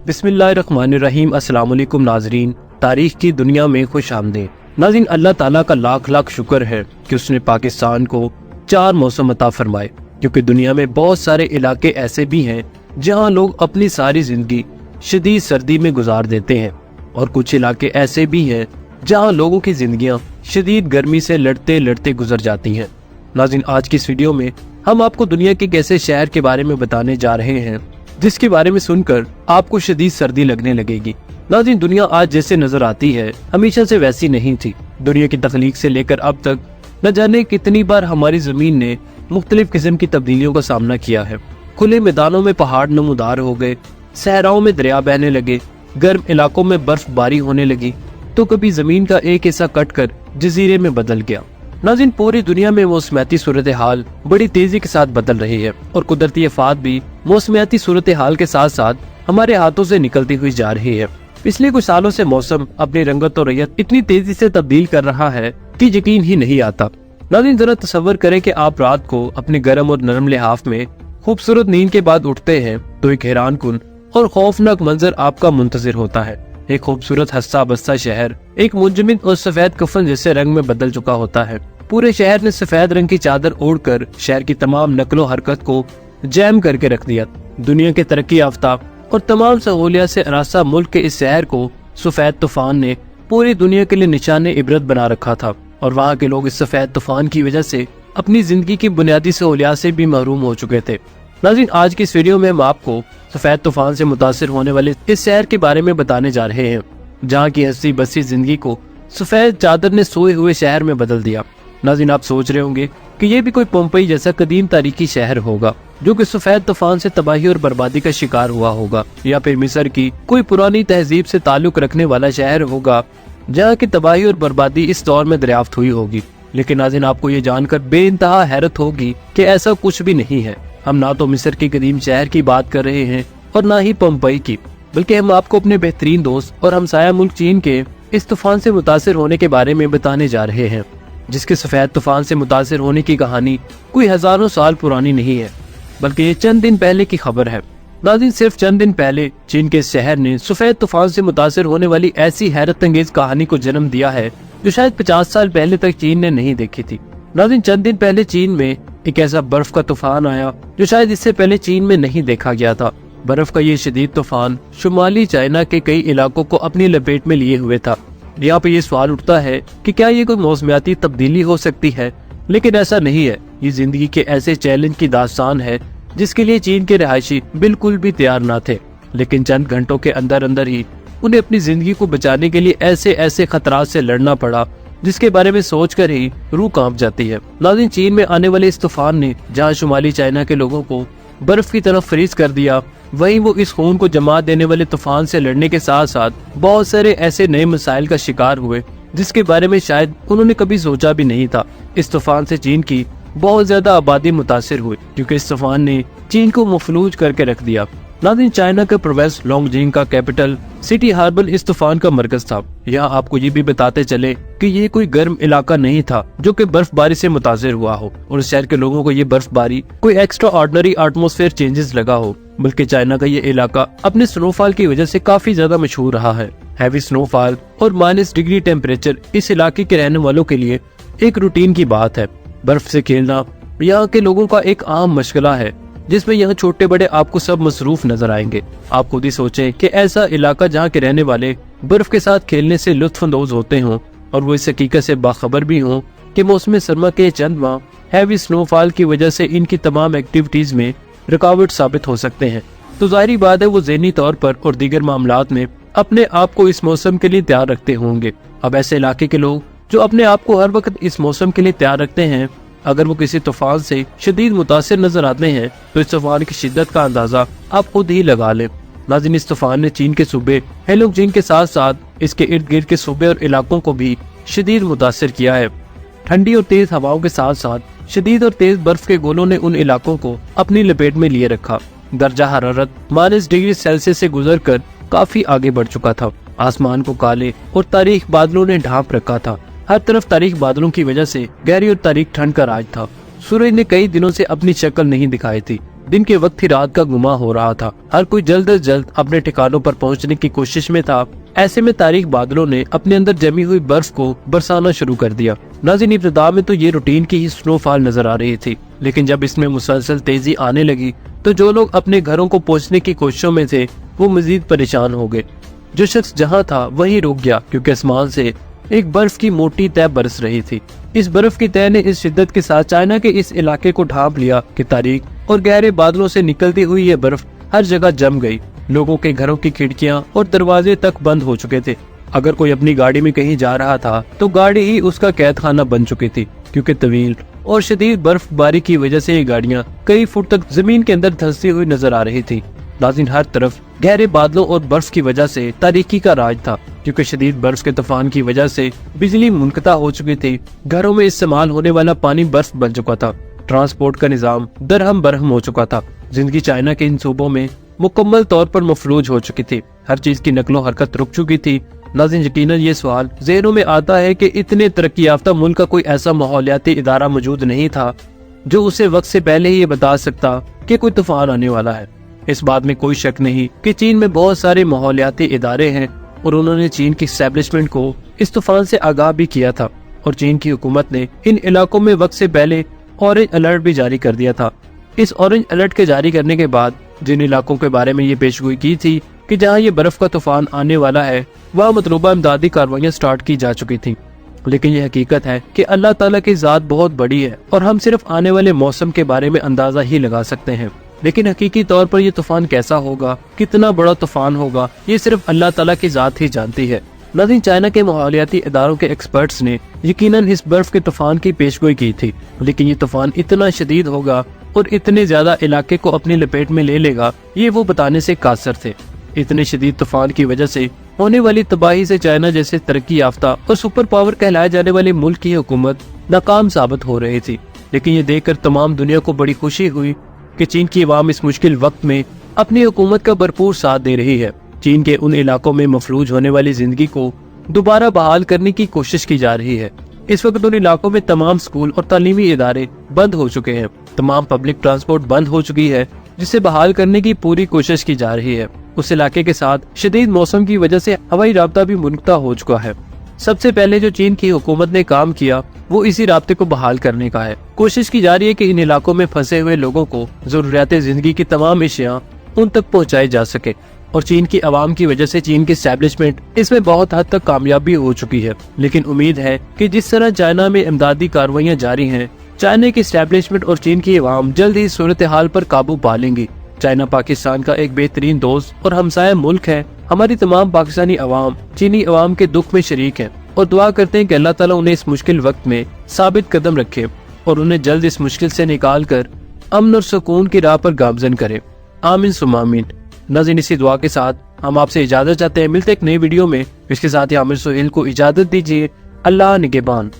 बिस्मिल्लाहिर्रहमानिर्रहीम। अस्सलाम वालेकुम नाजरीन, तारीख की दुनिया में खुश आमदीद। नाज़रीन, अल्लाह ताला का लाख लाख शुक्र है कि उसने पाकिस्तान को 4 मौसम अता फरमाए, क्योंकि दुनिया में बहुत सारे इलाके ऐसे भी हैं जहां लोग अपनी सारी जिंदगी शदीद सर्दी में गुजार देते हैं, और कुछ इलाके ऐसे भी हैं जहां लोगों की जिंदगियां शदीद गर्मी से लड़ते लड़ते गुजर जाती हैं। नाज़रीन, आज की इस वीडियो में हम आपको दुनिया के एक ऐसे शहर के बारे में बताने जा रहे हैं जिसके बारे में सुनकर आपको शदीद सर्दी लगने लगेगी। नाज़रीन, दुनिया आज जैसे नजर आती है हमेशा से वैसी नहीं थी। दुनिया की तख्लीक से लेकर अब तक न जाने कितनी बार हमारी जमीन ने मुख्तलिफ किस्म की तब्दीलियों का सामना किया है। खुले मैदानों में पहाड़ नमूदार हो गए, सहराओं में दरिया बहने लगे, गर्म इलाकों में बर्फबारी होने लगी, तो कभी जमीन का एक हिस्सा कट कर जजीरे में बदल गया। नाज़रीन, पूरी दुनिया में मौसमियाती सूरत हाल बड़ी तेजी के साथ बदल रही है, और कुदरती आफात भी मौसमियाती सूरत हाल के साथ साथ हमारे हाथों से निकलती हुई जा रही है। पिछले कुछ सालों से मौसम अपनी रंगत और रैयत इतनी तेजी से तब्दील कर रहा है कि यकीन ही नहीं आता। नाज़रीन, जरा तसव्वुर करें कि आप रात को अपने गर्म और नरम लिहाफ में खूबसूरत नींद के बाद उठते हैं तो एक हैरान कुन और खौफनाक मंजर आपका मुंतजिर होता है। एक खूबसूरत हस्सा बस्ता शहर एक मुंजमिद और सफेद कफन जैसे रंग में बदल चुका होता है। पूरे शहर ने सफेद रंग की चादर ओढ़कर शहर की तमाम नकलो हरकत को जैम करके रख दिया। दुनिया के तरक्की याफ्ता और तमाम सहूलियत से अरासा मुल्क के इस शहर को सफेद तूफान ने पूरी दुनिया के लिए निशाने इबरत बना रखा था, और वहाँ के लोग इस सफेद तूफान की वजह से अपनी जिंदगी की बुनियादी सहूलियत से भी महरूम हो चुके थे। नाज़रीन, आज की इस वीडियो में हम आपको सफेद तूफान से मुतासिर होने वाले इस शहर के बारे में बताने जा रहे हैं, जहाँ की हंसी बसी जिंदगी को सफेद चादर ने सोए हुए शहर में बदल दिया। नाज़रीन, आप सोच रहे होंगे कि ये भी कोई पोम्पई जैसा कदीम तारीखी शहर होगा जो कि सफेद तूफान से तबाही और बर्बादी का शिकार हुआ होगा, या फिर मिस्र की कोई पुरानी तहजीब से ताल्लुक रखने वाला शहर होगा जहाँ की तबाही और बर्बादी इस दौर में दरियाफ्त हुई होगी। लेकिन नाज़रीन, आपको ये जानकर बेइंतहा हैरत होगी कि ऐसा कुछ भी नहीं है। हम ना तो मिस्र के कदीम शहर की बात कर रहे हैं और ना ही पोम्पई की, बल्कि हम आपको अपने बेहतरीन दोस्त और हमसाया मुल्क चीन के इस तूफान से मुतासिर होने के बारे में बताने जा रहे हैं, जिसके सफेद तूफान से मुतासिर होने की कहानी कोई हजारों साल पुरानी नहीं है, बल्कि ये चंद दिन पहले की खबर है। नाज़रीन, सिर्फ चंद दिन पहले चीन के शहर ने सफेद तूफान से मुतासिर होने वाली ऐसी हैरत अंगेज कहानी को जन्म दिया है जो शायद 50 साल पहले तक चीन ने नहीं देखी थी। नाज़रीन, चंद दिन पहले चीन में एक ऐसा बर्फ का तूफान आया जो शायद इससे पहले चीन में नहीं देखा गया था। बर्फ का ये शदीद तूफान शुमाली चाइना के कई इलाकों को अपनी लपेट में लिए हुए था। यहाँ पे ये सवाल उठता है कि क्या ये कोई मौसमियाती तब्दीली हो सकती है, लेकिन ऐसा नहीं है। ये जिंदगी के ऐसे चैलेंज की दास्तान है जिसके लिए चीन के रहायशी बिल्कुल भी तैयार न थे, लेकिन चंद घंटों के अंदर अंदर ही उन्हें अपनी जिंदगी को बचाने के लिए ऐसे ऐसे खतरात से लड़ना पड़ा जिसके बारे में सोचकर ही रूह कांप जाती है। नाज़रीन, चीन में आने वाले इस तूफान ने जहां शुमाली चाइना के लोगों को बर्फ की तरफ फ्रीज कर दिया, वहीं वो इस खून को जमा देने वाले तूफान से लड़ने के साथ साथ बहुत सारे ऐसे नए मसाइल का शिकार हुए जिसके बारे में शायद उन्होंने कभी सोचा भी नहीं था। इस तूफान से चीन की बहुत ज्यादा आबादी मुतासिर हुई, क्योंकि इस तूफान ने चीन को मफलूज करके रख दिया। नाज़रीन, चाइना के प्रोविंस लॉन्गजिंग का कैपिटल सिटी हार्बर इस तूफान का मरकज था। यहाँ आपको ये भी बताते चले कि ये कोई गर्म इलाका नहीं था जो कि बर्फबारी से मुतासिर हुआ हो, और इस शहर के लोगों को ये बर्फबारी कोई एक्स्ट्रा ऑर्डिनरी एटमॉस्फेयर चेंजेस लगा हो, बल्कि चाइना का ये इलाका अपने स्नोफॉल की वजह से काफी ज्यादा मशहूर रहा है। हैवी स्नोफॉल और -डिग्री टेम्परेचर इस इलाके के रहने वालों के लिए एक रूटीन की बात है। बर्फ से खेलना यहाँ के लोगों का एक आम मशगला है, जिसमें यहाँ छोटे बड़े आपको सब मसरूफ नजर आएंगे। आप खुद ही सोचें कि ऐसा इलाका जहाँ के रहने वाले बर्फ के साथ खेलने से लुत्फअंदोज होते हों, और वो इस हकीकत से बाखबर भी हों कि मौसम सरमा के चंद माह हैवी स्नोफॉल की वजह से इनकी तमाम एक्टिविटीज में रुकावट साबित हो सकते हैं, तो जाहिर बात है वो ज़हनी तौर पर और दीगर मामलात में अपने आप को इस मौसम के लिए तैयार रखते होंगे। अब ऐसे इलाके के लोग जो अपने आप को हर वक्त इस मौसम के लिए तैयार रखते हैं, अगर वो किसी तूफान से शदीद मुतासिर नजर आते हैं तो इस तूफान की शिद्दत का अंदाजा आप खुद ही लगा लें। नाज़रीन, इस तूफान ने चीन के सूबे हेलुंगजिंग के साथ साथ इसके इर्द गिर्द के सूबे और इलाकों को भी शदीद मुतासिर किया है। ठंडी और तेज हवाओं के साथ साथ शदीद और तेज बर्फ के गोलों ने उन इलाकों को अपनी लपेट में लिए रखा। दर्जा हरारत -डिग्री से गुजर कर काफी आगे बढ़ चुका था। आसमान को काले और तारीख बादलों ने ढांप रखा था। हर तरफ तारीख बादलों की वजह से गहरी और तारीख ठंड का राज था। सूरज ने कई दिनों से अपनी शक्ल नहीं दिखाई थी। दिन के वक्त ही रात का गुमा हो रहा था। हर कोई जल्द से जल्द अपने ठिकानों पर पहुंचने की कोशिश में था। ऐसे में तारीक बादलों ने अपने अंदर जमी हुई बर्फ को बरसाना शुरू कर दिया। नाज़रीन, इब्तिदा में तो ये रूटीन की ही स्नोफॉल नजर आ रही थी, लेकिन जब इसमें मुसलसल तेजी आने लगी तो जो लोग अपने घरों को पहुंचने की कोशिशों में थे वो मजीद परेशान हो गए। जो शख्स जहां था वहीं रुक गया, क्योंकि आसमान से एक बर्फ की मोटी तह बरस रही थी। इस बर्फ की तह ने इस शिद्दत के साथ चाइना के इस इलाके को ढांप लिया कि तारीक और गहरे बादलों से निकलती हुई ये बर्फ हर जगह जम गई। लोगों के घरों की खिड़कियां और दरवाजे तक बंद हो चुके थे। अगर कोई अपनी गाड़ी में कहीं जा रहा था तो गाड़ी ही उसका कैद खाना बन चुकी थी, क्योंकि तवील और शदीद बर्फबारी की वजह से ये गाड़ियां कई फुट तक जमीन के अंदर धंसती हुई नजर आ रही थी। नाज़रीन, हर तरफ गहरे बादलों और बर्फ की वजह से तारीकी का राज था, क्योंकि शदीद बर्फ के तूफान की वजह से बिजली मुनक़ता हो चुकी थी। घरों में इस्तेमाल होने वाला पानी बर्फ बन चुका था। ट्रांसपोर्ट का निजाम दरहम बरहम हो चुका था। जिंदगी चाइना के इन सूबों में मुकम्मल तौर पर मफलूज हो चुकी थी। हर चीज की नकलो हरकत रुक चुकी थी। नाज़रीन, यकीनन ये सवाल ज़हनों में आता है कि इतने तरक्की याफ्ता मुल्क का कोई ऐसा माहौलियाती इदारा मौजूद नहीं था जो उसे वक्त से पहले ही ये बता सकता कि कोई तूफान आने वाला है। इस बात में कोई शक नहीं कि चीन में बहुत सारे माहौलियाती इदारे हैं और उन्होंने चीन की एस्टेब्लिशमेंट को इस तूफान से आगाह भी किया था, और चीन की हुकूमत ने इन इलाकों में वक्त से पहले ऑरेंज अलर्ट भी जारी कर दिया था। इस ऑरेंज अलर्ट के जारी करने के बाद जिन इलाकों के बारे में ये पेशगोई की थी कि जहां ये बर्फ का तूफान आने वाला है, वहाँ मतलूबा इमदादी कार्रवाइयाँ स्टार्ट की जा चुकी थी। लेकिन ये हकीकत है कि अल्लाह ताला की ज़ात बहुत बड़ी है और हम सिर्फ आने वाले मौसम के बारे में अंदाजा ही लगा सकते हैं। लेकिन हकीकी तौर पर ये तूफान कैसा होगा, कितना बड़ा तूफान होगा, ये सिर्फ अल्लाह ताला की ज़ात ही जानती है। नाज़रीन, चाइना के माहौलियाती इदारों के एक्सपर्ट्स ने यकीनन इस बर्फ के तूफान की पेशगोई की थी, लेकिन ये तूफान इतना शदीद होगा और इतने ज्यादा इलाके को अपनी लपेट में ले लेगा, ये वो बताने से कासर थे। इतने शदीद तूफान की वजह से होने वाली तबाही से चाइना जैसे तरक्की याफ्ता और सुपर पावर कहलाए जाने वाले मुल्क की हुकूमत नाकाम साबित हो रही थी। लेकिन ये देखकर तमाम दुनिया को बड़ी खुशी हुई कि चीन की अवाम इस मुश्किल वक्त में अपनी हुकूमत का भरपूर साथ दे रही है। चीन के उन इलाकों में मफलूज होने वाली जिंदगी को दोबारा बहाल करने की कोशिश की जा रही है। इस वक्त उन इलाकों में तमाम स्कूल और तालीमी इदारे बंद हो चुके हैं। तमाम पब्लिक ट्रांसपोर्ट बंद हो चुकी है, जिसे बहाल करने की पूरी कोशिश की जा रही है। उस इलाके के साथ शदीद मौसम की वजह से हवाई राब्ता भी मुनक़ता हो चुका है। सबसे पहले जो चीन की हुकूमत ने काम किया वो इसी राब्ते को बहाल करने का है। कोशिश की जा रही है कि इन इलाकों में फंसे हुए लोगों को जरूरियात जिंदगी की तमाम अशियां उन तक पहुंचाई जा सके, और चीन की आवाम की वजह से चीन की एस्टेब्लिशमेंट इसमें बहुत हद तक कामयाब भी हो चुकी है। लेकिन उम्मीद है कि जिस तरह चाइना में इमदादी कार्रवाइयाँ जारी हैं, चाइना की एस्टेब्लिशमेंट और चीन की आवाम जल्द ही सूरत हाल पर काबू पा लेंगी। चाइना पाकिस्तान का एक बेहतरीन दोस्त और हमसाया मुल्क है। हमारी तमाम पाकिस्तानी अवाम चीनी अवाम के दुख में शरीक है और दुआ करते हैं कि अल्लाह ताला उन्हें इस मुश्किल वक्त में साबित कदम रखे और उन्हें जल्द इस मुश्किल से निकाल कर अमन और सुकून की राह पर गामजन करे। आमीन सुम्मा आमीन। नाज़रीन, इसी दुआ के साथ हम आपसे इजाजत चाहते हैं। मिलते एक नई वीडियो में। इसके साथ ही आमिर सुहेल को इजाजत दीजिए। अल्लाह निगहबान।